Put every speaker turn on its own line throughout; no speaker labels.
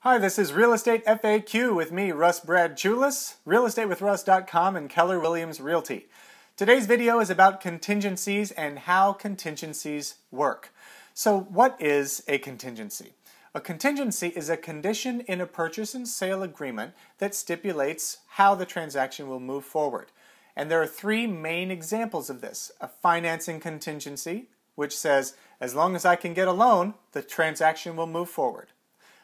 Hi, this is Real Estate FAQ with me, Russ Brad Chulis, realestatewithruss.com and Keller Williams Realty. Today's video is about contingencies and how contingencies work. So what is a contingency? A contingency is a condition in a purchase and sale agreement that stipulates how the transaction will move forward. And there are three main examples of this. A financing contingency, which says, as long as I can get a loan, the transaction will move forward.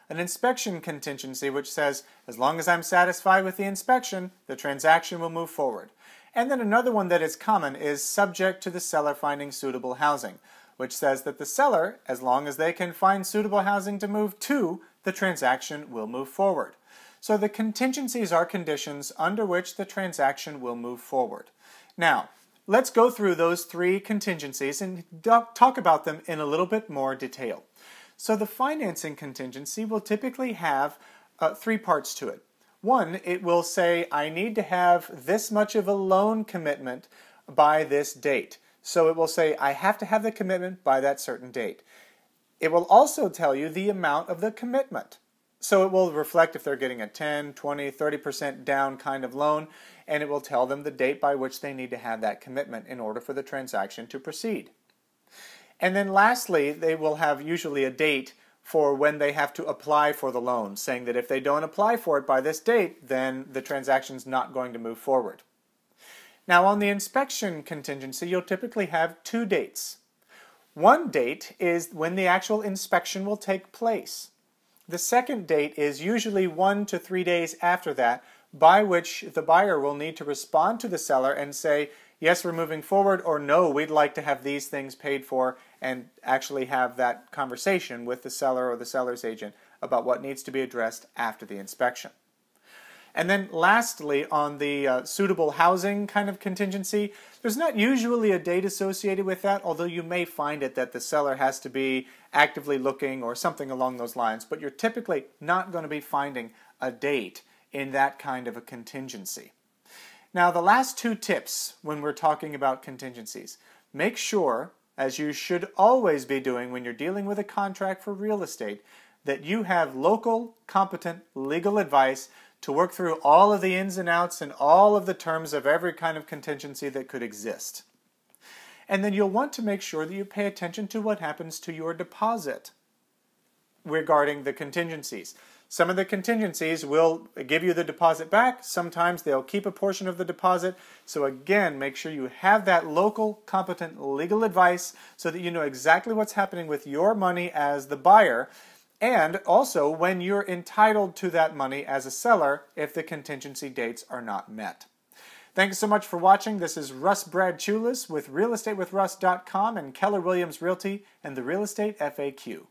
An inspection contingency, which says, as long as I'm satisfied with the inspection, the transaction will move forward. And then another one that is common is subject to the seller finding suitable housing, which says that the seller, as long as they can find suitable housing to move to, the transaction will move forward. So the contingencies are conditions under which the transaction will move forward. Now, let's go through those three contingencies and talk about them in a little bit more detail. So the financing contingency will typically have three parts to it. One, it will say, I need to have this much of a loan commitment by this date. So it will say, I have to have the commitment by that certain date. It will also tell you the amount of the commitment. So it will reflect if they're getting a 10, 20, 30% down kind of loan, and it will tell them the date by which they need to have that commitment in order for the transaction to proceed. And then lastly, they will have usually a date for when they have to apply for the loan, saying that if they don't apply for it by this date, then the transaction's not going to move forward. Now on the inspection contingency, you'll typically have two dates. One date is when the actual inspection will take place. The second date is usually 1 to 3 days after that, by which the buyer will need to respond to the seller and say, yes, we're moving forward, or no, we'd like to have these things paid for, and actually have that conversation with the seller or the seller's agent about what needs to be addressed after the inspection. And then lastly, on the suitable housing kind of contingency, there's not usually a date associated with that, although you may find it that the seller has to be actively looking or something along those lines, but you're typically not going to be finding a date in that kind of a contingency. Now, the last two tips when we're talking about contingencies. Make sure, as you should always be doing when you're dealing with a contract for real estate, that you have local, competent legal advice to work through all of the ins and outs and all of the terms of every kind of contingency that could exist. And then you'll want to make sure that you pay attention to what happens to your deposit regarding the contingencies. Some of the contingencies will give you the deposit back. Sometimes they'll keep a portion of the deposit. So again, make sure you have that local, competent legal advice so that you know exactly what's happening with your money as the buyer, and also when you're entitled to that money as a seller if the contingency dates are not met. Thanks so much for watching. This is Russ Brad Chulis with realestatewithruss.com and Keller Williams Realty and the Real Estate FAQ.